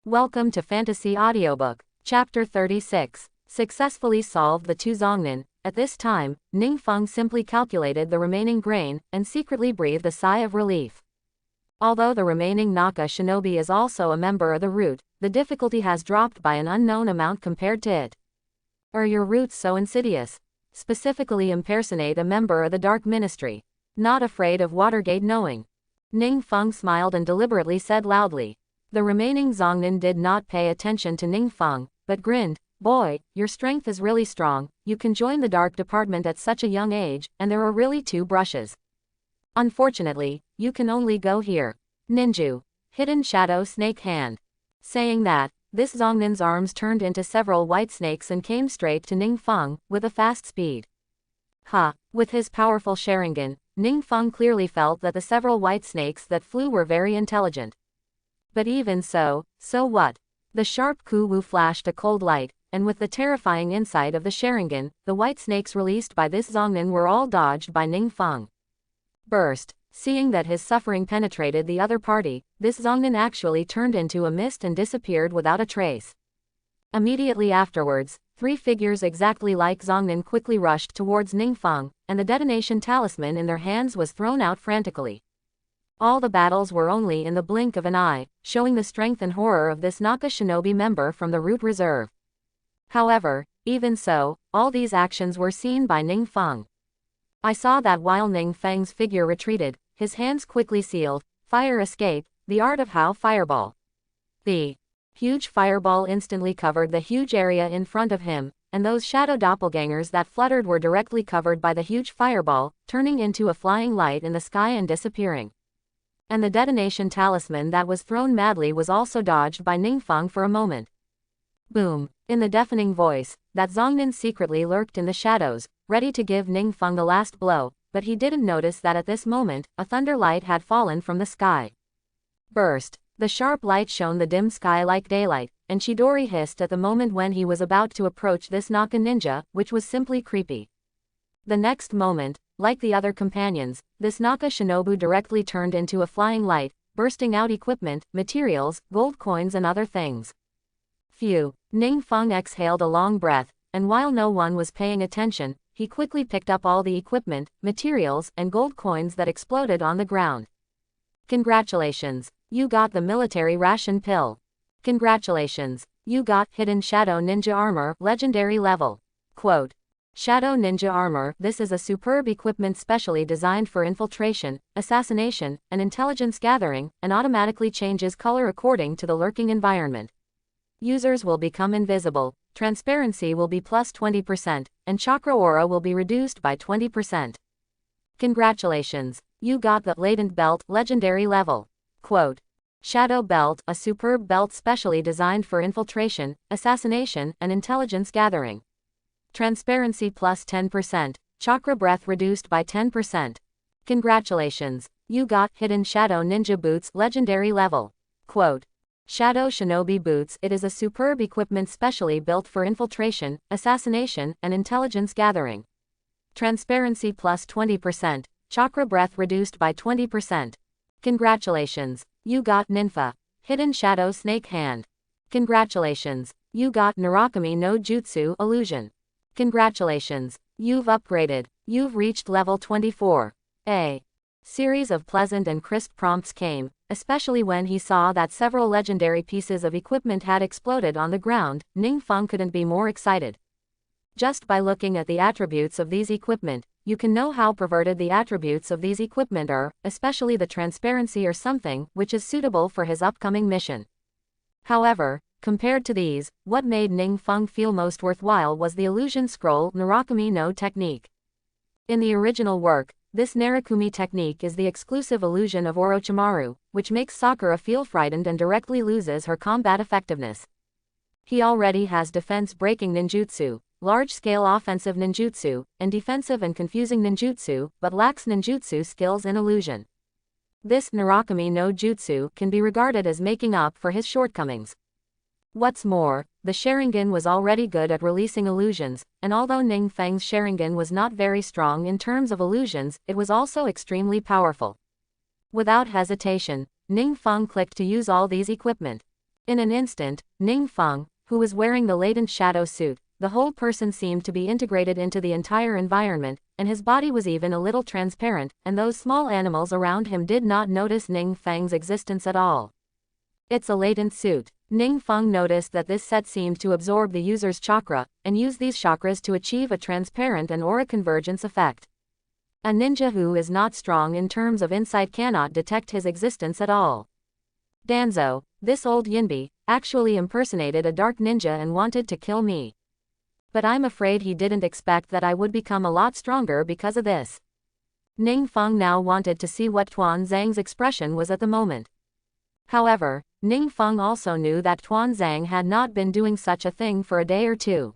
Welcome to Fantasy Audiobook, Chapter 36. Successfully solved the two Zongnin. At this time, Ningfeng simply calculated the remaining grain, and secretly breathed a sigh of relief. Although the remaining Naka shinobi is also a member of the root, the difficulty has dropped by an unknown amount compared to it. Are your roots so insidious? Specifically impersonate a member of the Dark Ministry. Not afraid of Watergate knowing. Ningfeng smiled and deliberately said loudly. The remaining Zongnin did not pay attention to Ningfeng, but grinned. Boy, your strength is really strong, you can join the Dark Department at such a young age, and there are really two brushes. Unfortunately, you can only go here. Ninju. Hidden Shadow Snake Hand. Saying that, this Zongnin's arms turned into several white snakes and came straight to Ningfeng, with a fast speed. Ha! With his powerful Sharingan, Ningfeng clearly felt that the several white snakes that flew were very intelligent. But even so what? The sharp Ku-Wu flashed a cold light, and with the terrifying insight of the Sharingan, the white snakes released by this Zongnin were all dodged by Ningfeng. Burst. Seeing that his suffering penetrated the other party, this Zongnin actually turned into a mist and disappeared without a trace. Immediately afterwards, three figures exactly like Zongnin quickly rushed towards Ningfeng, and the detonation talisman in their hands was thrown out frantically. All the battles were only in the blink of an eye, showing the strength and horror of this Naka shinobi member from the Root Reserve. However, even so, all these actions were seen by Ningfeng. I saw that while Ningfeng's figure retreated, his hands quickly sealed, fire escape, the art of How Fireball. The huge fireball instantly covered the huge area in front of him, and those shadow doppelgangers that fluttered were directly covered by the huge fireball, turning into a flying light in the sky and disappearing. And the detonation talisman that was thrown madly was also dodged by Ningfeng for a moment. Boom! In the deafening voice, that Zongnin secretly lurked in the shadows, ready to give Ningfeng the last blow, but he didn't notice that at this moment, a thunder light had fallen from the sky. Burst! The sharp light shone the dim sky like daylight, and Chidori hissed at the moment when he was about to approach this Naka ninja, which was simply creepy. The next moment, like the other companions, this Naka shinobu directly turned into a flying light, bursting out equipment, materials, gold coins and other things. Phew! Ningfeng exhaled a long breath, and while no one was paying attention, he quickly picked up all the equipment, materials, and gold coins that exploded on the ground. Congratulations! You got the military ration pill. Congratulations! You got Hidden Shadow Ninja Armor, legendary level. Quote. Shadow Ninja Armor. This is a superb equipment specially designed for infiltration, assassination, and intelligence gathering, and automatically changes color according to the lurking environment. Users will become invisible, transparency will be plus 20%, and chakra aura will be reduced by 20%. Congratulations! You got the Latent Belt, legendary level. Quote. Shadow Belt, a superb belt specially designed for infiltration, assassination, and intelligence gathering. Transparency plus 10%, chakra breath reduced by 10%. Congratulations! You got Hidden Shadow Ninja Boots, legendary level. Quote. Shadow Shinobi Boots. It is a superb equipment specially built for infiltration, assassination, and intelligence gathering. Transparency plus 20%, chakra breath reduced by 20%. Congratulations! You got Ninfa. Hidden Shadow Snake Hand. Congratulations! You got Narukami no Jutsu, Illusion. Congratulations! You've upgraded. You've reached level 24. A series of pleasant and crisp prompts came, especially when he saw that several legendary pieces of equipment had exploded on the ground. Ningfeng couldn't be more excited. Just by looking at the attributes of these equipment, you can know how perverted the attributes of these equipment are, especially the transparency or something, which is suitable for his upcoming mission. However, compared to these, what made Ningfeng feel most worthwhile was the illusion scroll Narukami no technique. In the original work, this Narukami technique is the exclusive illusion of Orochimaru, which makes Sakura feel frightened and directly loses her combat effectiveness. He already has defense-breaking ninjutsu, large-scale offensive ninjutsu, and defensive and confusing ninjutsu, but lacks ninjutsu skills in illusion. This Narukami no Jutsu can be regarded as making up for his shortcomings. What's more, the Sharingan was already good at releasing illusions, and although Ningfeng's Sharingan was not very strong in terms of illusions, it was also extremely powerful. Without hesitation, Ningfeng clicked to use all these equipment. In an instant, Ning Feng, who was wearing the latent shadow suit, the whole person seemed to be integrated into the entire environment, and his body was even a little transparent, and those small animals around him did not notice Ning Feng's existence at all. It's a latent suit. Ning Feng noticed that this set seemed to absorb the user's chakra, and use these chakras to achieve a transparent and aura convergence effect. A ninja who is not strong in terms of insight cannot detect his existence at all. Danzo, this old Yinbi, actually impersonated a dark ninja and wanted to kill me. But I'm afraid he didn't expect that I would become a lot stronger because of this. Ning Feng now wanted to see what Tuan Zhang's expression was at the moment. However, Ning Feng also knew that Tuan Zhang had not been doing such a thing for a day or two.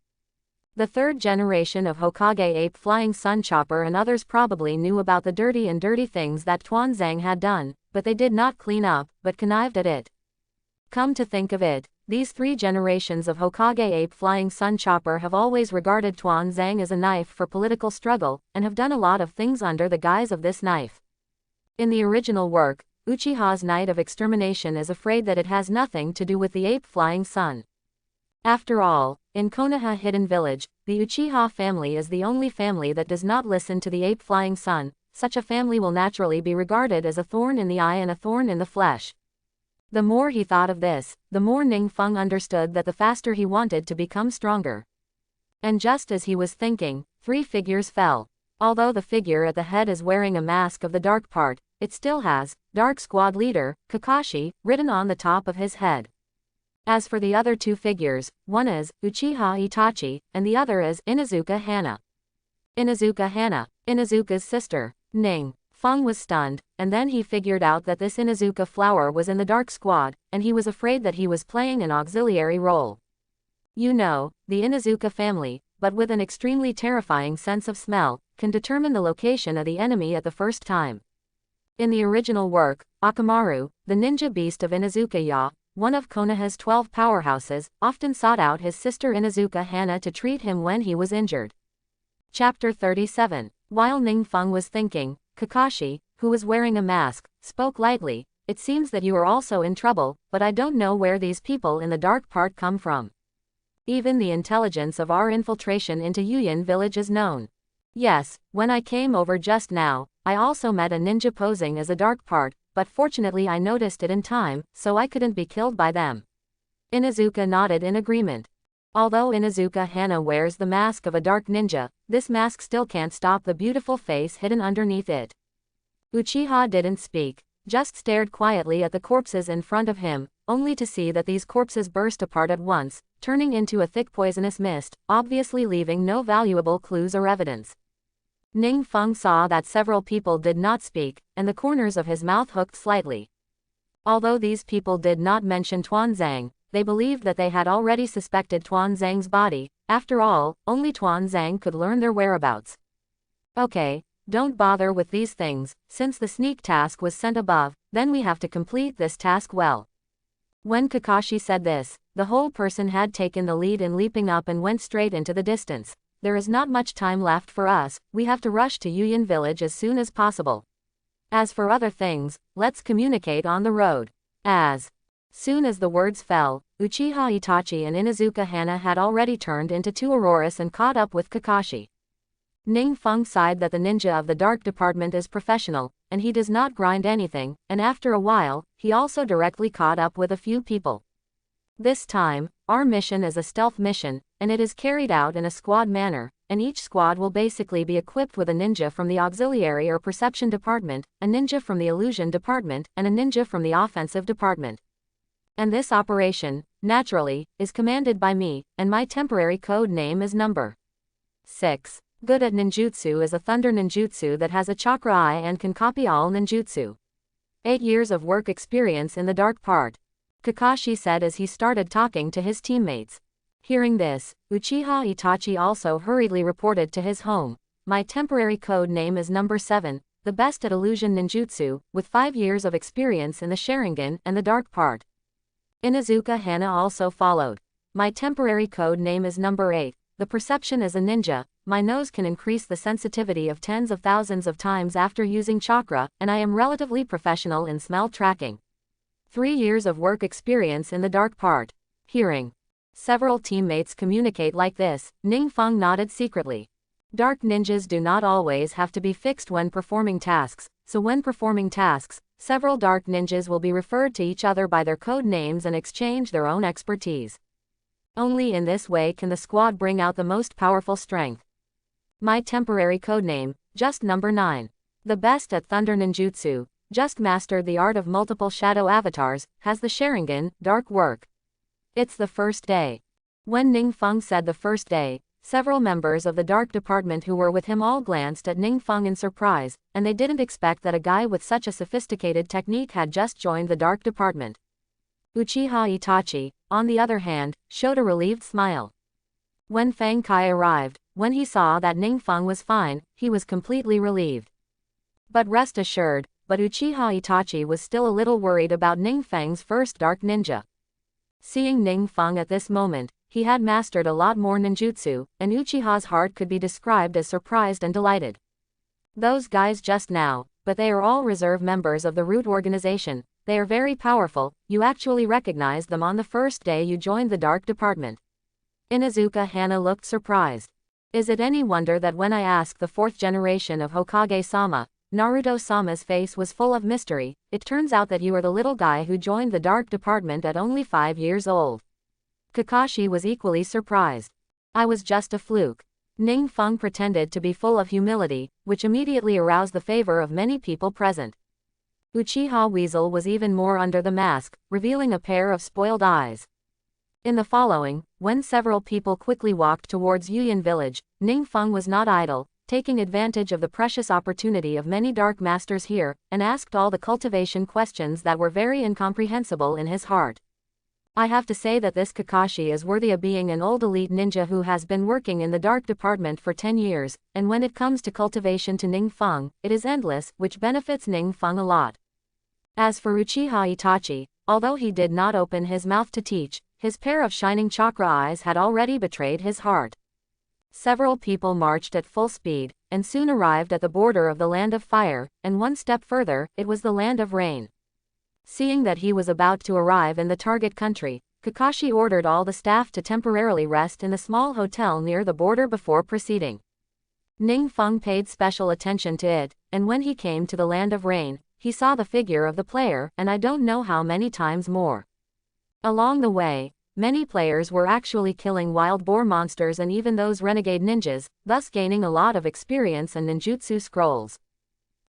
The third generation of Hokage ape Flying Sun Chopper and others probably knew about the dirty things that Tuan Zhang had done, but they did not clean up, but connived at it. Come to think of it, these 3 generations of Hokage ape Flying Sun Chopper have always regarded Tuan Zhang as a knife for political struggle, and have done a lot of things under the guise of this knife. In the original work, Uchiha's Knight of Extermination is afraid that it has nothing to do with the ape Flying Sun. After all, in Konoha Hidden Village, the Uchiha family is the only family that does not listen to the ape Flying Sun. Such a family will naturally be regarded as a thorn in the eye and a thorn in the flesh. The more he thought of this, the more Ning Feng understood that the faster he wanted to become stronger. And just as he was thinking, 3 figures fell. Although the figure at the head is wearing a mask of the dark part, it still has Dark Squad Leader, Kakashi, written on the top of his head. As for the other 2 figures, one is Uchiha Itachi, and the other is Inuzuka Hana. Inuzuka Hana, Inuzuka's sister. Ning Feng was stunned, and then he figured out that this Inuzuka flower was in the Dark Squad, and he was afraid that he was playing an auxiliary role. You know, the Inuzuka family, but with an extremely terrifying sense of smell, can determine the location of the enemy at the first time. In the original work, Akamaru, the ninja beast of Inuzuka-ya, one of Konoha's 12 powerhouses, often sought out his sister Inuzuka Hana to treat him when he was injured. Chapter 37. While Ning Feng was thinking, Kakashi, who was wearing a mask, spoke lightly. It seems that you are also in trouble, but I don't know where these people in the dark part come from. Even the intelligence of our infiltration into Yuyin village is known. Yes, when I came over just now, I also met a ninja posing as a dark part, but fortunately I noticed it in time, so I couldn't be killed by them. Inuzuka nodded in agreement. Although Inuzuka Hana wears the mask of a dark ninja, this mask still can't stop the beautiful face hidden underneath it. Uchiha didn't speak, just stared quietly at the corpses in front of him, only to see that these corpses burst apart at once, turning into a thick poisonous mist, obviously leaving no valuable clues or evidence. Ning Feng saw that several people did not speak, and the corners of his mouth hooked slightly. Although these people did not mention Tuan Zhang, they believed that they had already suspected Tuan Zhang's body. After all, only Tuan Zhang could learn their whereabouts. Okay, don't bother with these things, since the sneak task was sent above, then we have to complete this task well. When Kakashi said this, the whole person had taken the lead in leaping up and went straight into the distance. There is not much time left for us, we have to rush to Yuyin village as soon as possible. As for other things, let's communicate on the road. As soon as the words fell, Uchiha Itachi and Inuzuka Hana had already turned into 2 Auroras and caught up with Kakashi. Ning Feng sighed that the ninja of the dark department is professional, and he does not grind anything, and after a while, he also directly caught up with a few people. This time, our mission is a stealth mission, and it is carried out in a squad manner, and each squad will basically be equipped with a ninja from the auxiliary or perception department, a ninja from the illusion department, and a ninja from the offensive department. And this operation, naturally, is commanded by me, and my temporary code name is number 6. Good at ninjutsu is a thunder ninjutsu that has a chakra eye and can copy all ninjutsu. 8 years of work experience in the dark part, Kakashi said as he started talking to his teammates. Hearing this, Uchiha Itachi also hurriedly reported to his home. My temporary code name is number 7, the best at illusion ninjutsu, with 5 years of experience in the Sharingan and the dark part. Inuzuka Hana also followed. My temporary code name is number 8, the perception as a ninja. My nose can increase the sensitivity of tens of thousands of times after using chakra, and I am relatively professional in smell tracking. 3 years of work experience in the dark part. Hearing several teammates communicate like this, Ningfeng nodded secretly. Dark ninjas do not always have to be fixed when performing tasks, so when performing tasks, several dark ninjas will be referred to each other by their code names and exchange their own expertise. Only in this way can the squad bring out the most powerful strength. My temporary codename, just number 9. The best at Thunder Ninjutsu, just mastered the art of multiple shadow avatars, has the Sharingan, dark work. It's the first day. When Ningfeng said the first day, several members of the dark department who were with him all glanced at Ningfeng in surprise, and they didn't expect that a guy with such a sophisticated technique had just joined the dark department. Uchiha Itachi, on the other hand, showed a relieved smile. When Fang Kai arrived, when he saw that Ningfeng was fine, he was completely relieved. But rest assured, Uchiha Itachi was still a little worried about Ningfeng's first dark ninja. Seeing Ningfeng at this moment, he had mastered a lot more ninjutsu, and Uchiha's heart could be described as surprised and delighted. Those guys just now, but they are all reserve members of the root organization, they are very powerful, you actually recognized them on the first day you joined the dark department. Inuzuka Hana looked surprised. Is it any wonder that when I asked the 4th generation of Hokage-sama, Naruto-sama's face was full of mystery, it turns out that you are the little guy who joined the dark department at only 5 years old. Kakashi was equally surprised. I was just a fluke. Ningfeng pretended to be full of humility, which immediately aroused the favor of many people present. Uchiha Weasel was even more under the mask, revealing a pair of spoiled eyes. In the following, when several people quickly walked towards Yuyan village, Ningfeng was not idle, taking advantage of the precious opportunity of many dark masters here, and asked all the cultivation questions that were very incomprehensible in his heart. I have to say that this Kakashi is worthy of being an old elite ninja who has been working in the dark department for 10 years, and when it comes to cultivation to Ningfeng, it is endless, which benefits Ningfeng a lot. As for Uchiha Itachi, although he did not open his mouth to teach, his pair of shining chakra eyes had already betrayed his heart. Several people marched at full speed, and soon arrived at the border of the Land of Fire, and one step further, it was the Land of Rain. Seeing that he was about to arrive in the target country, Kakashi ordered all the staff to temporarily rest in the small hotel near the border before proceeding. Ningfeng paid special attention to it, and when he came to the Land of Rain, he saw the figure of the player, and I don't know how many times more. Along the way, many players were actually killing wild boar monsters and even those renegade ninjas, thus gaining a lot of experience and ninjutsu scrolls.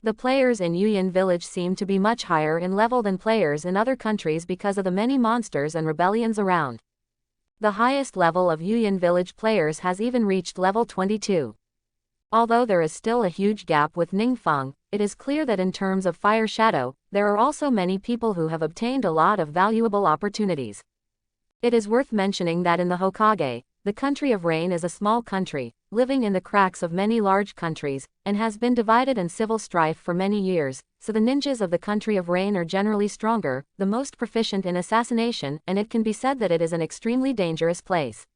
The players in Yuyan village seem to be much higher in level than players in other countries because of the many monsters and rebellions around. The highest level of Yuyan village players has even reached level 22. Although there is still a huge gap with Ningfeng, it is clear that in terms of Fire Shadow, there are also many people who have obtained a lot of valuable opportunities. It is worth mentioning that in the Hokage, the country of Rain is a small country, living in the cracks of many large countries, and has been divided in civil strife for many years, so the ninjas of the country of Rain are generally stronger, the most proficient in assassination, and it can be said that it is an extremely dangerous place.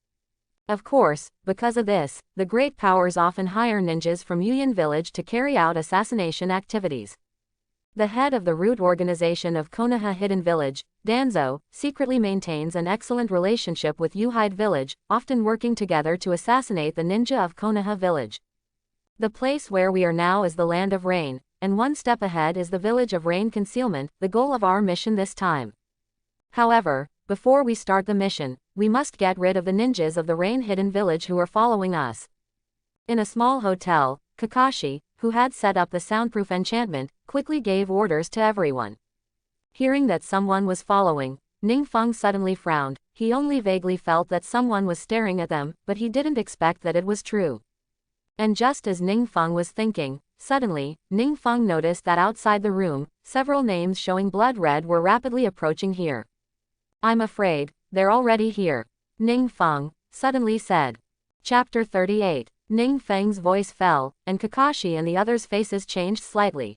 Of course, because of this, the great powers often hire ninjas from Yuyan village to carry out assassination activities. The head of the root organization of Konoha Hidden Village, Danzo, secretly maintains an excellent relationship with Yuhide Village, often working together to assassinate the ninja of Konoha Village. The place where we are now is the Land of Rain, and one step ahead is the Village of Rain Concealment, the goal of our mission this time. However, before we start the mission, we must get rid of the ninjas of the Rain Hidden Village who are following us. In a small hotel, Kakashi, who had set up the soundproof enchantment, quickly gave orders to everyone. Hearing that someone was following, Ningfeng suddenly frowned. He only vaguely felt that someone was staring at them, but he didn't expect that it was true. And just as Ningfeng was thinking, suddenly, Ningfeng noticed that outside the room, several names showing blood red were rapidly approaching here. I'm afraid, they're already here, Ningfeng suddenly said. Chapter 38. Ningfeng's voice fell, and Kakashi and the others' faces changed slightly.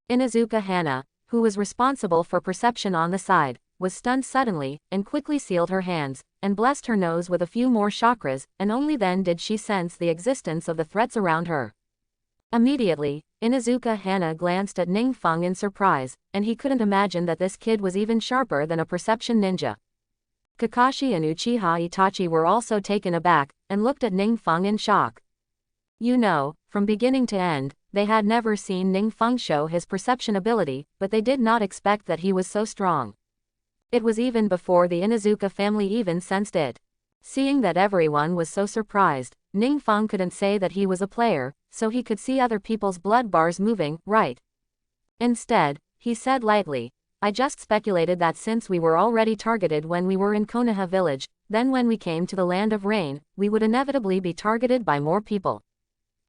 Inuzuka Hana, who was responsible for perception on the side, was stunned suddenly, and quickly sealed her hands, and blessed her nose with a few more chakras, and only then did she sense the existence of the threats around her. Immediately, Inuzuka Hana glanced at Ningfeng in surprise, and he couldn't imagine that this kid was even sharper than a perception ninja. Kakashi and Uchiha Itachi were also taken aback, and looked at Ningfeng in shock. You know, from beginning to end, they had never seen Ningfeng show his perception ability, but they did not expect that he was so strong. It was even before the Inuzuka family even sensed it. Seeing that everyone was so surprised, Ningfeng couldn't say that he was a player, so he could see other people's blood bars moving, right? Instead, he said lightly, I just speculated that since we were already targeted when we were in Konoha village, then when we came to the land of rain, we would inevitably be targeted by more people.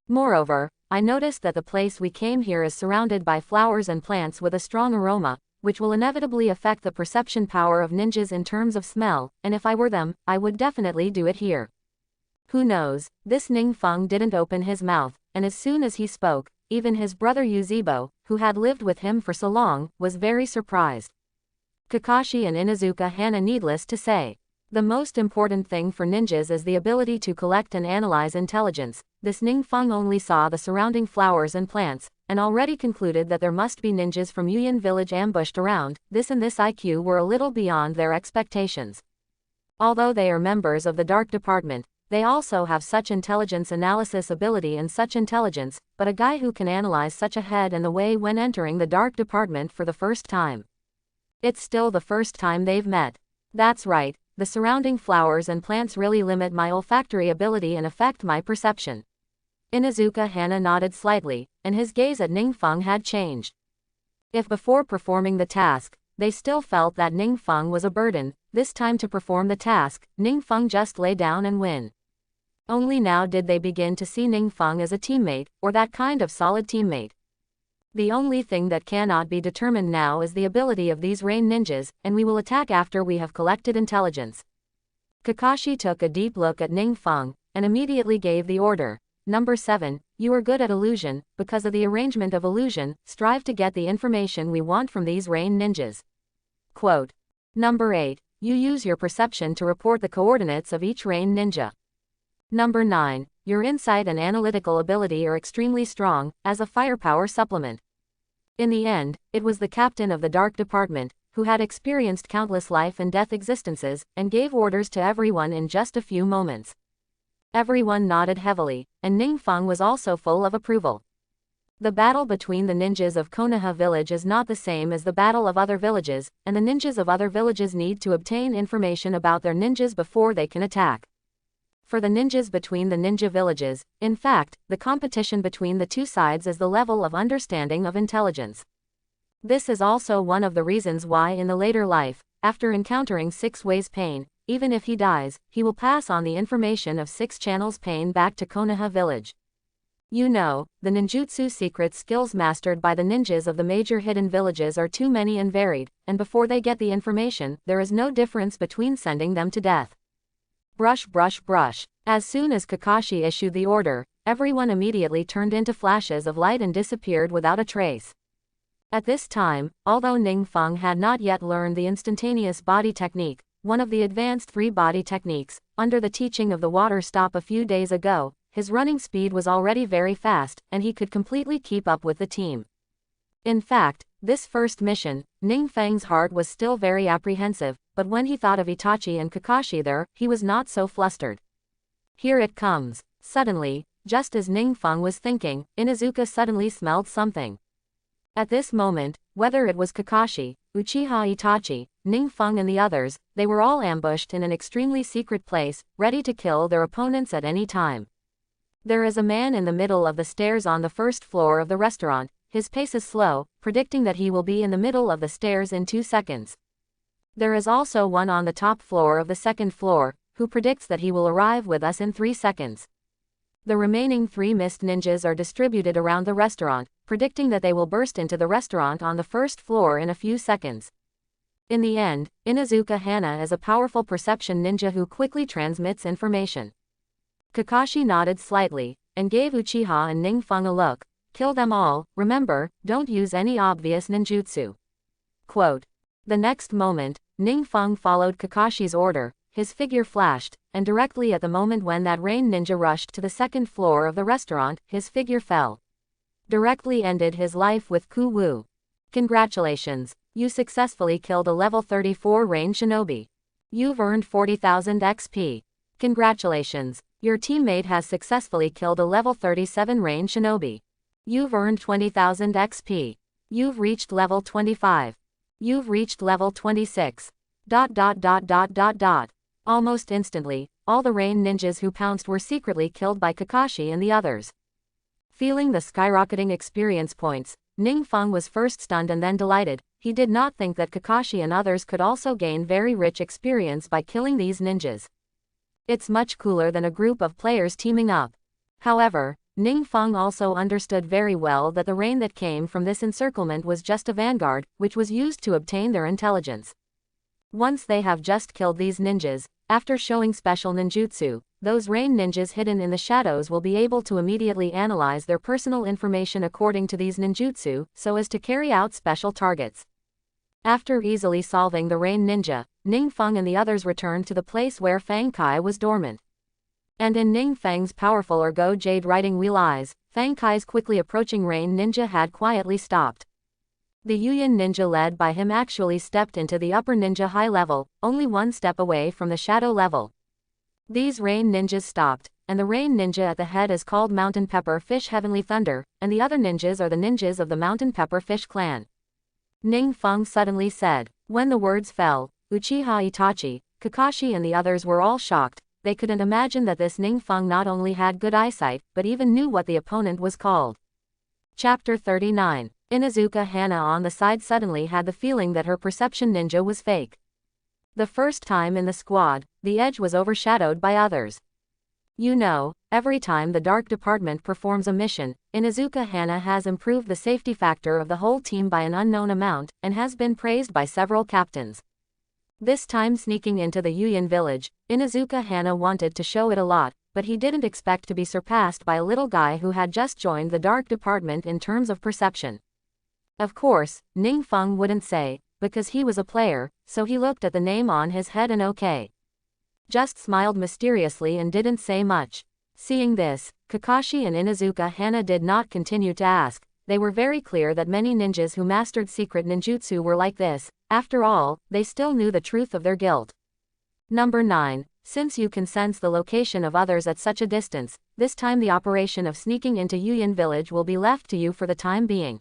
Moreover, I noticed that the place we came here is surrounded by flowers and plants with a strong aroma, which will inevitably affect the perception power of ninjas in terms of smell, and if I were them, I would definitely do it here. Who knows, this Ningfeng didn't open his mouth, and as soon as he spoke, even his brother Yuzebo, who had lived with him for so long, was very surprised. Kakashi and Inuzuka Hana, needless to say. The most important thing for ninjas is the ability to collect and analyze intelligence. This Ningfeng only saw the surrounding flowers and plants, and already concluded that there must be ninjas from Yuyan village ambushed around. This and this IQ were a little beyond their expectations. Although they are members of the Dark Department, they also have such intelligence analysis ability and such intelligence, but a guy who can analyze such ahead and the way when entering the Dark Department for the first time. It's still the first time they've met. That's right, the surrounding flowers and plants really limit my olfactory ability and affect my perception. Inuzuka Hana nodded slightly, and his gaze at Ningfeng had changed. If before performing the task, they still felt that Ningfeng was a burden, this time to perform the task, Ningfeng just lay down and win. Only now did they begin to see Ningfeng as a teammate, or that kind of solid teammate. The only thing that cannot be determined now is the ability of these rain ninjas, and we will attack after we have collected intelligence. Kakashi took a deep look at Ningfeng, and immediately gave the order. Number 7, you are good at illusion, because of the arrangement of illusion, strive to get the information we want from these rain ninjas. Quote. Number 8, you use your perception to report the coordinates of each rain ninja. Number 9, your insight and analytical ability are extremely strong, as a firepower supplement. In the end, it was the captain of the Dark Department, who had experienced countless life and death existences, and gave orders to everyone in just a few moments. Everyone nodded heavily, and Ningfeng was also full of approval. The battle between the ninjas of Konoha village is not the same as the battle of other villages, and the ninjas of other villages need to obtain information about their ninjas before they can attack. For the ninjas between the ninja villages, in fact, the competition between the two sides is the level of understanding of intelligence. This is also one of the reasons why in the later life, after encountering 6 ways pain, even if he dies, he will pass on the information of 6 channels pain back to Konoha village. You know, the ninjutsu secret skills mastered by the ninjas of the major hidden villages are too many and varied, and before they get the information, there is no difference between sending them to death. Brush, brush, brush. As soon as Kakashi issued the order, everyone immediately turned into flashes of light and disappeared without a trace. At this time, although Ningfeng had not yet learned the instantaneous body technique, one of the advanced 3 body techniques, under the teaching of the water stop a few days ago, his running speed was already very fast, and he could completely keep up with the team. In fact, this first mission, Ningfeng's heart was still very apprehensive, but when he thought of Itachi and Kakashi there, he was not so flustered. Here it comes. Suddenly, just as Ningfeng was thinking, Inuzuka suddenly smelled something. At this moment, whether it was Kakashi, Uchiha Itachi, Ningfeng and the others, they were all ambushed in an extremely secret place, ready to kill their opponents at any time. There is a man in the middle of the stairs on the first floor of the restaurant. His pace is slow, predicting that he will be in the middle of the stairs in 2 seconds. There is also one on the top floor of the second floor, who predicts that he will arrive with us in 3 seconds. The remaining 3 mist ninjas are distributed around the restaurant, predicting that they will burst into the restaurant on the first floor in a few seconds. In the end, Inuzuka Hana is a powerful perception ninja who quickly transmits information. Kakashi nodded slightly, and gave Uchiha and Ningfeng a look. Kill them all, remember, don't use any obvious ninjutsu. Quote. The next moment, Ningfeng followed Kakashi's order, his figure flashed, and directly at the moment when that rain ninja rushed to the second floor of the restaurant, his figure fell. directly ended his life with Ku-Wu. Congratulations, you successfully killed a level 34 range shinobi. You've earned 40,000 XP. Congratulations, your teammate has successfully killed a level 37 range shinobi. You've earned 20,000 XP. You've reached level 25. You've reached level 26. ... Almost instantly, all the rain ninjas who pounced were secretly killed by Kakashi and the others. Feeling the skyrocketing experience points, Ningfeng was first stunned and then delighted. He did not think that Kakashi and others could also gain very rich experience by killing these ninjas. It's much cooler than a group of players teaming up. However, Ningfeng also understood very well that the rain that came from this encirclement was just a vanguard, which was used to obtain their intelligence. Once they have just killed these ninjas, after showing special ninjutsu, those rain ninjas hidden in the shadows will be able to immediately analyze their personal information according to these ninjutsu, so as to carry out special targets. After easily solving the rain ninja, Ningfeng and the others returned to the place where Fang Kai was dormant. And in Ningfeng's powerful ergo jade riding wheel eyes, Fang Kai's quickly approaching rain ninja had quietly stopped. The Yuyin ninja led by him actually stepped into the upper ninja high level, only one step away from the shadow level. These rain ninjas stopped, and the rain ninja at the head is called Mountain Pepper Fish Heavenly Thunder, and the other ninjas are the ninjas of the Mountain Pepper Fish clan. Ningfeng suddenly said. When the words fell, Uchiha Itachi, Kakashi and the others were all shocked. They couldn't imagine that this Ningfeng not only had good eyesight, but even knew what the opponent was called. Chapter 39. Inuzuka Hana on the side suddenly had the feeling that her perception ninja was fake. The first time in the squad, the edge was overshadowed by others. You know, every time the Dark Department performs a mission, Inuzuka Hana has improved the safety factor of the whole team by an unknown amount, and has been praised by several captains. This time sneaking into the Yuyin village, Inuzuka Hana wanted to show it a lot, but he didn't expect to be surpassed by a little guy who had just joined the Dark Department in terms of perception. Of course, Ningfeng wouldn't say, because he was a player, so he looked at the name on his head and just smiled mysteriously and didn't say much. Seeing this, Kakashi and Inuzuka Hana did not continue to ask. They were very clear that many ninjas who mastered secret ninjutsu were like this. After all, they still knew the truth of their guilt. Number 9. Since you can sense the location of others at such a distance, this time the operation of sneaking into Yuyin village will be left to you for the time being.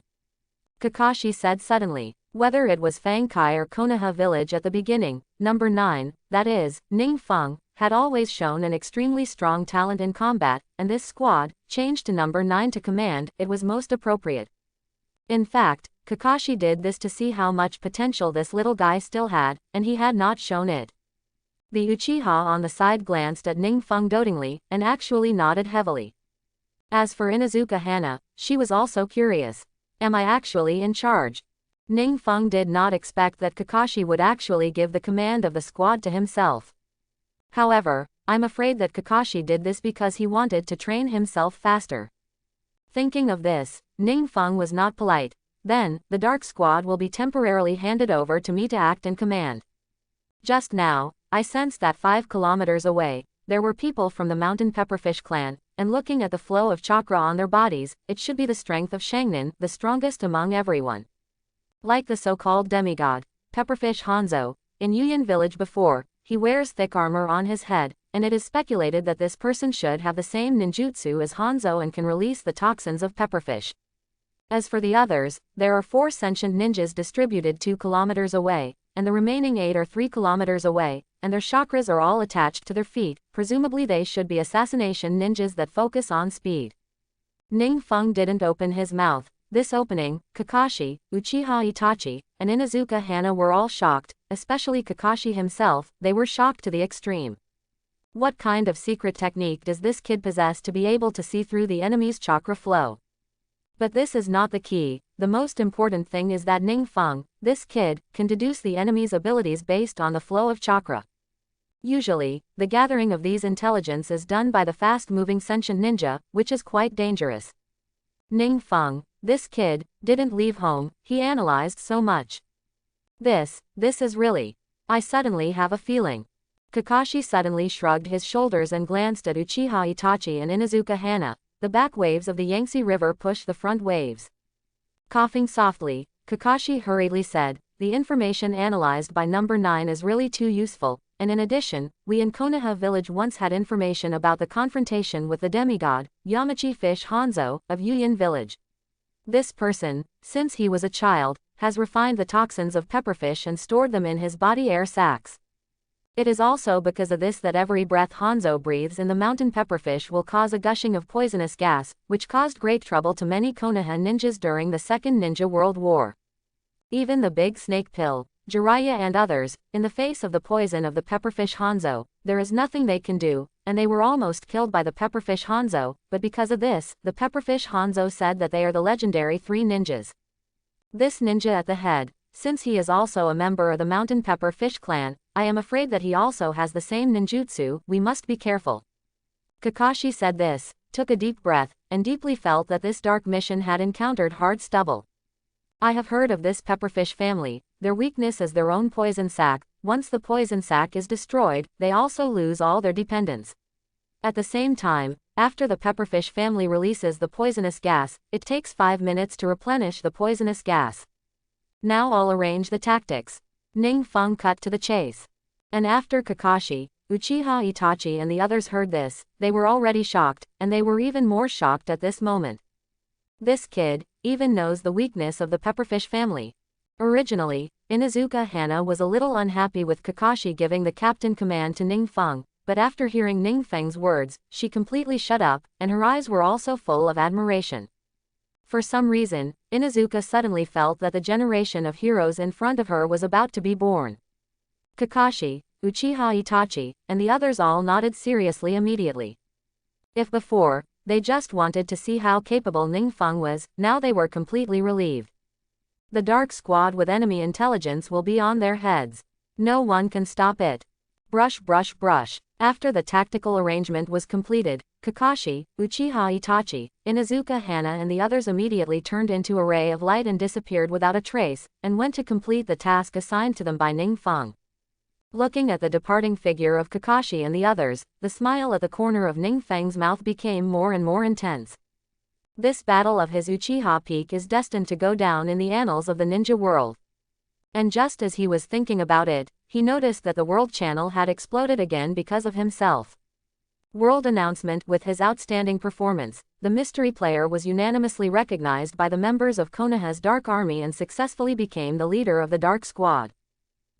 Kakashi said suddenly. Whether it was Fang Kai or Konoha village at the beginning, number 9, that is, Ningfeng, had always shown an extremely strong talent in combat, and this squad, changed to number 9 to command, it was most appropriate. In fact, Kakashi did this to see how much potential this little guy still had, and he had not shown it. The Uchiha on the side glanced at Ningfeng dotingly, and actually nodded heavily. As for Inuzuka Hana, she was also curious. Am I actually in charge? Ningfeng did not expect that Kakashi would actually give the command of the squad to himself. However, I'm afraid that Kakashi did this because he wanted to train himself faster. Thinking of this, Ningfeng was not polite. Then, the Dark Squad will be temporarily handed over to me to act in command. Just now, I sensed that 5 kilometers away, there were people from the Mountain Pepperfish clan, and looking at the flow of chakra on their bodies, it should be the strength of Shangnin, the strongest among everyone. Like the so-called demigod, Pepperfish Hanzo, in Yuyin village before, he wears thick armor on his head, and it is speculated that this person should have the same ninjutsu as Hanzo and can release the toxins of Pepperfish. As for the others, there are 4 sentient ninjas distributed 2 kilometers away, and the remaining 8 are 3 kilometers away, and their chakras are all attached to their feet. Presumably they should be assassination ninjas that focus on speed. Ningfeng didn't open his mouth. This opening, Kakashi, Uchiha Itachi, and Inuzuka Hana were all shocked, especially Kakashi himself. They were shocked to the extreme. What kind of secret technique does this kid possess to be able to see through the enemy's chakra flow? But this is not the key. The most important thing is that Ningfeng, this kid, can deduce the enemy's abilities based on the flow of chakra. Usually, the gathering of these intelligence is done by the fast-moving sentient ninja, which is quite dangerous. Ningfeng, this kid, didn't leave home, he analyzed so much. This is really. I suddenly have a feeling. Kakashi suddenly shrugged his shoulders and glanced at Uchiha Itachi and Inuzuka Hana. the back waves of the Yangtze River push the front waves. Coughing softly, Kakashi hurriedly said, "The information analyzed by number 9 is really too useful, and in addition, we in Konoha village once had information about the confrontation with the demigod, Yamachi Fish Hanzo, of Yuyin village. This person, since he was a child, has refined the toxins of pepperfish and stored them in his body air sacs. It is also because of this that every breath Hanzo breathes in the mountain pepperfish will cause a gushing of poisonous gas, which caused great trouble to many Konoha ninjas during the Second Ninja World War. Even the big snake pill, Jiraiya and others, in the face of the poison of the pepperfish Hanzo, there is nothing they can do, and they were almost killed by the pepperfish Hanzo, but because of this, the pepperfish Hanzo said that they are the legendary 3 ninjas. This ninja at the head, since he is also a member of the Mountain Pepper Fish clan, I am afraid that he also has the same ninjutsu. We must be careful." Kakashi said this, took a deep breath, and deeply felt that this dark mission had encountered hard stubble. "I have heard of this pepperfish family. Their weakness is their own poison sac. Once the poison sac is destroyed, they also lose all their dependents. At the same time, after the pepperfish family releases the poisonous gas, it takes 5 minutes to replenish the poisonous gas. Now I'll arrange the tactics." Ning Feng cut to the chase. And after Kakashi, Uchiha Itachi and the others heard this, they were already shocked, and they were even more shocked at this moment. This kid even knows the weakness of the pepperfish family. Originally, Inuzuka Hana was a little unhappy with Kakashi giving the captain command to Ning Feng, but after hearing Ning Feng's words, she completely shut up, and her eyes were also full of admiration. For some reason, Inuzuka suddenly felt that the generation of heroes in front of her was about to be born. Kakashi, Uchiha Itachi, and the others all nodded seriously immediately. If before, they just wanted to see how capable Ning Feng was, now they were completely relieved. The Dark Squad with enemy intelligence will be on their heads. No one can stop it. Brush brush brush. After the tactical arrangement was completed, Kakashi, Uchiha Itachi, Inuzuka Hana and the others immediately turned into a ray of light and disappeared without a trace, and went to complete the task assigned to them by Ning Feng. Looking at the departing figure of Kakashi and the others, the smile at the corner of Ning Feng's mouth became more and more intense. This battle of his Uchiha peak is destined to go down in the annals of the ninja world. And just as he was thinking about it, he noticed that the World Channel had exploded again because of himself. World announcement: with his outstanding performance, the mystery player was unanimously recognized by the members of Konoha's Dark Army and successfully became the leader of the Dark Squad.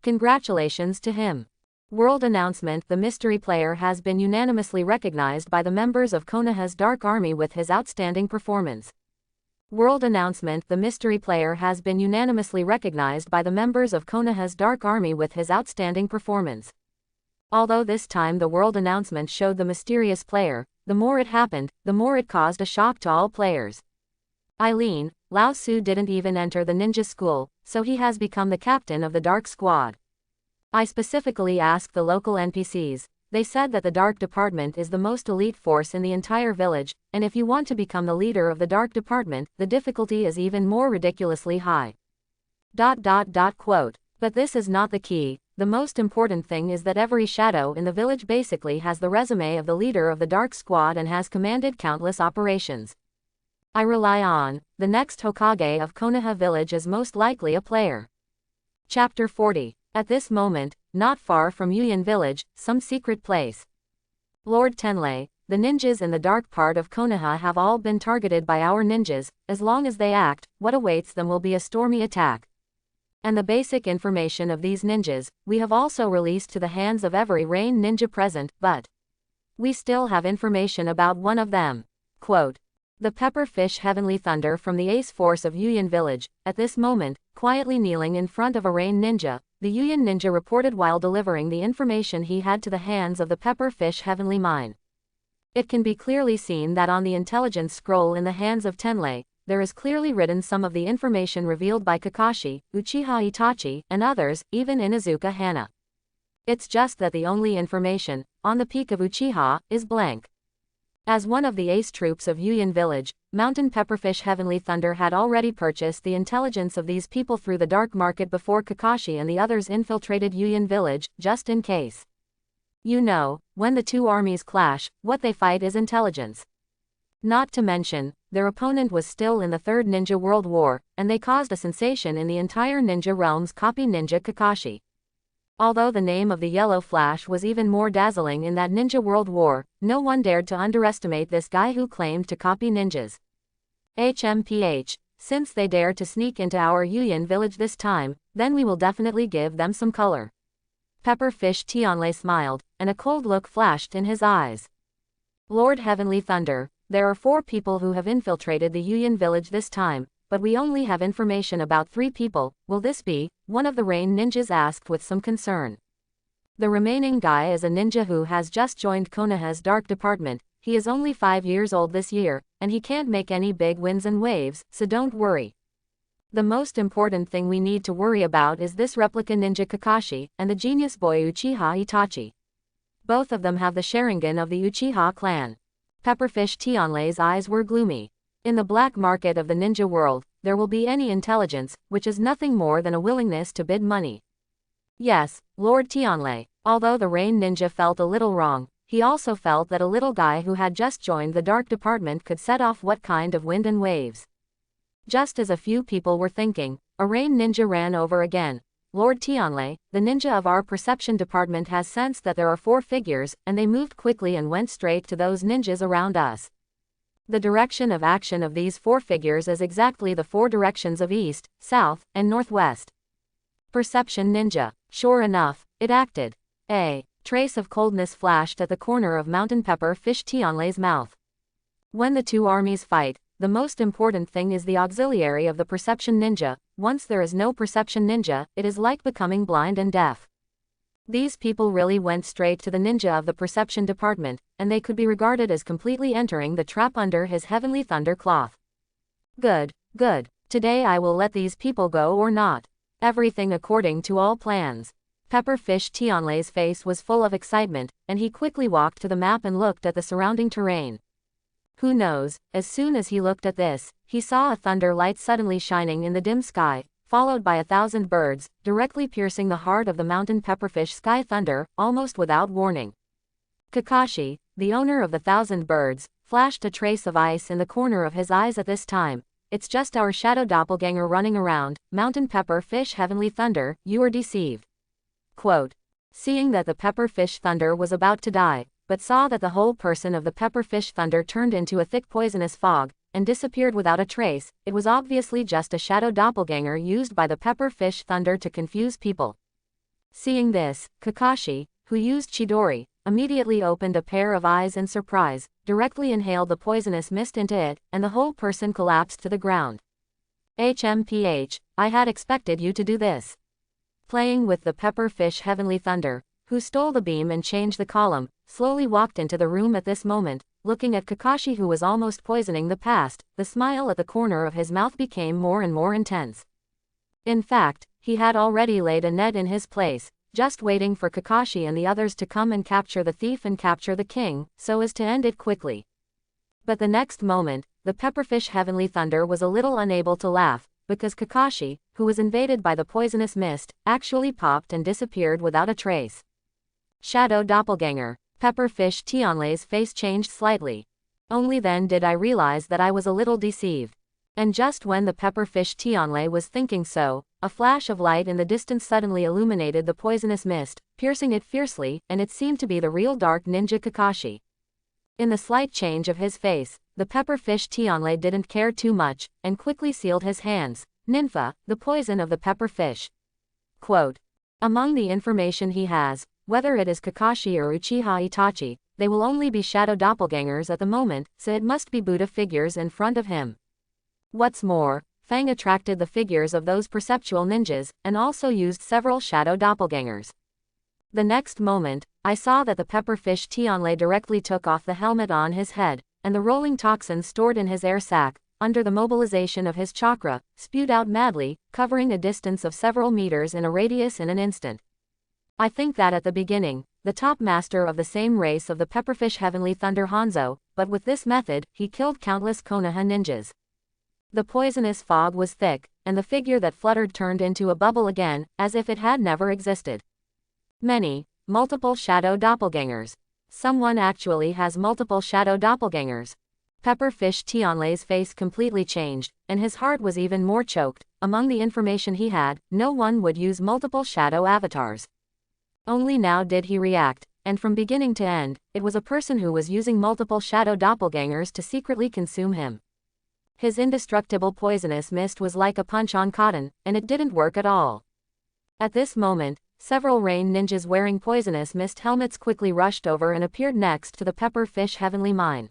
Congratulations to him. World announcement: the mystery player has been unanimously recognized by the members of Konoha's Dark Army with his outstanding performance. World announcement: the mystery player has been unanimously recognized by the members of Konoha's Dark Army with his outstanding performance. Although this time the world announcement showed the mysterious player, the more it happened, the more it caused a shock to all players. Eileen, Lao Su didn't even enter the ninja school, so he has become the captain of the Dark Squad. I specifically asked the local NPCs. They said that the Dark Department is the most elite force in the entire village, and if you want to become the leader of the Dark Department, the difficulty is even more ridiculously high. Quote. But this is not the key. The most important thing is that every shadow in the village basically has the resume of the leader of the Dark Squad and has commanded countless operations. I rely on the next Hokage of Konoha village is most likely a player. Chapter 40. At this moment, not far from Yuyin village, some secret place. Lord Tenlei, the ninjas in the dark part of Konoha have all been targeted by our ninjas. As long as they act, what awaits them will be a stormy attack. And the basic information of these ninjas, we have also released to the hands of every Rain ninja present, but we still have information about one of them. Quote. The Pepperfish Heavenly Thunder from the Ace Force of Yuyin village, at this moment, quietly kneeling in front of a Rain ninja, the Yuyin ninja reported while delivering the information he had to the hands of the Pepperfish Heavenly Mine. It can be clearly seen that on the intelligence scroll in the hands of Tenlei, there is clearly written some of the information revealed by Kakashi, Uchiha Itachi, and others, even Inuzuka Hana. It's just that the only information, on the peak of Uchiha, is blank. As one of the ace troops of Yuyin village, Mountain Pepperfish Heavenly Thunder had already purchased the intelligence of these people through the dark market before Kakashi and the others infiltrated Yuyin village, just in case. You know, when the two armies clash, what they fight is intelligence. Not to mention, their opponent was still in the Third Ninja World War, and they caused a sensation in the entire ninja realm's copy ninja Kakashi. Although the name of the Yellow Flash was even more dazzling in that Ninja World War, no one dared to underestimate this guy who claimed to copy ninjas. HMPH, since they dare to sneak into our Yuyan village this time, then we will definitely give them some color. Pepperfish Tianlei smiled, and a cold look flashed in his eyes. Lord Heavenly Thunder, there are 4 people who have infiltrated the Yuyan village this time, but we only have information about 3 people. Will this be? One of the Rain ninjas asked with some concern. The remaining guy is a ninja who has just joined Konoha's dark department. He is only 5 years old this year, and he can't make any big winds and waves, so don't worry. The most important thing we need to worry about is this replica ninja Kakashi, and the genius boy Uchiha Itachi. Both of them have the Sharingan of the Uchiha clan. Pepperfish Tianlei's eyes were gloomy. In the black market of the ninja world, there will be any intelligence, which is nothing more than a willingness to bid money. Yes, Lord Tianlei. Although the Rain ninja felt a little wrong, he also felt that a little guy who had just joined the dark department could set off what kind of wind and waves. Just as a few people were thinking, a Rain ninja ran over again. Lord Tianlei, the ninja of our perception department has sensed that there are 4 figures, and they moved quickly and went straight to those ninjas around us. The direction of action of these 4 figures is exactly the 4 directions of east, south, and northwest. Perception ninja. Sure enough, it acted. A trace of coldness flashed at the corner of Mountain Pepper Fish Tianlei's mouth. When the 2 armies fight, the most important thing is the auxiliary of the perception ninja. Once there is no perception ninja, it is like becoming blind and deaf. These people really went straight to the ninja of the perception department, and they could be regarded as completely entering the trap under his heavenly thunder cloth. Good, good. Today I will let these people go or not. Everything according to all plans. Pepperfish Tianlei's face was full of excitement, and he quickly walked to the map and looked at the surrounding terrain. Who knows, as soon as he looked at this, he saw a thunder light suddenly shining in the dim sky, followed by 1,000 birds, directly piercing the heart of the mountain pepperfish sky thunder, almost without warning. Kakashi, the owner of the 1,000 birds, flashed a trace of ice in the corner of his eyes at this time. It's just our shadow doppelganger running around, mountain pepper fish heavenly thunder, you are deceived. Quote. Seeing that the pepperfish thunder was about to die, but saw that the whole person of the pepperfish thunder turned into a thick poisonous fog, and disappeared without a trace, it was obviously just a shadow doppelganger used by the pepperfish thunder to confuse people. Seeing this, Kakashi, who used Chidori, immediately opened a pair of eyes in surprise, directly inhaled the poisonous mist into it, and the whole person collapsed to the ground. HMPH, I had expected you to do this. Playing with the pepperfish heavenly thunder, who stole the beam and changed the column, slowly walked into the room at this moment, looking at Kakashi who was almost poisoning the past. The smile at the corner of his mouth became more and more intense. In fact, he had already laid a net in his place, just waiting for Kakashi and the others to come and capture the thief and capture the king, so as to end it quickly. But the next moment, the pepperfish heavenly thunder was a little unable to laugh, because Kakashi, who was invaded by the poisonous mist, actually popped and disappeared without a trace. Shadow doppelganger. Pepperfish Tianlei's face changed slightly. Only then did I realize that I was a little deceived. And just when the pepperfish Tianlei was thinking so, a flash of light in the distance suddenly illuminated the poisonous mist, piercing it fiercely, and it seemed to be the real dark ninja Kakashi. In the slight change of his face, the pepperfish Tianlei didn't care too much, and quickly sealed his hands. Ninfa, the poison of the pepperfish. Quote. Among the information he has, whether it is Kakashi or Uchiha Itachi, they will only be shadow doppelgangers at the moment, so it must be Buddha figures in front of him. What's more, Fang attracted the figures of those perceptual ninjas, and also used several shadow doppelgangers. The next moment, I saw that the pepperfish Tianlei directly took off the helmet on his head, and the rolling toxin stored in his air sac, under the mobilization of his chakra, spewed out madly, covering a distance of several meters in a radius in an instant. I think that at the beginning, the top master of the same race of the pepperfish heavenly thunder Hanzo, but with this method, he killed countless Konoha ninjas. The poisonous fog was thick, and the figure that fluttered turned into a bubble again, as if it had never existed. Multiple shadow doppelgangers. Someone actually has multiple shadow doppelgangers. Pepperfish Tianlei's face completely changed, and his heart was even more choked. Among the information he had, no one would use multiple shadow avatars. Only now did he react, and from beginning to end, it was a person who was using multiple shadow doppelgangers to secretly consume him. His indestructible poisonous mist was like a punch on cotton, and it didn't work at all. At this moment, several rain ninjas wearing poisonous mist helmets quickly rushed over and appeared next to the Pepperfish Heavenly Mine.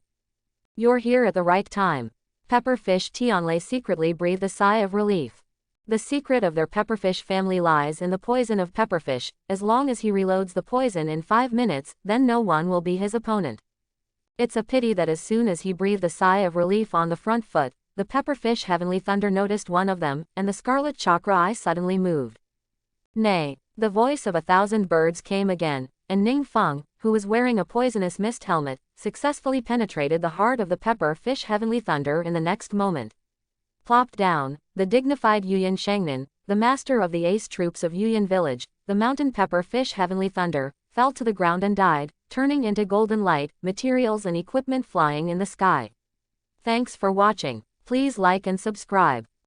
"You're here at the right time." Pepperfish Tianlei secretly breathed a sigh of relief. The secret of their pepperfish family lies in the poison of pepperfish. As long as he reloads the poison in 5 minutes, then no one will be his opponent. It's a pity that as soon as he breathed a sigh of relief on the front foot, the Pepperfish Heavenly Thunder noticed one of them, and the Scarlet Chakra Eye suddenly moved. Nay, the voice of 1,000 birds came again, and Ning Feng, who was wearing a poisonous mist helmet, successfully penetrated the heart of the Pepperfish Heavenly Thunder in the next moment. Plopped down, the dignified Yuyan Shangnan, the master of the ace troops of Yuyan Village, the mountain Pepperfish Heavenly Thunder, fell to the ground and died, turning into golden light, materials and equipment flying in the sky. Thanks for watching. Please like and subscribe.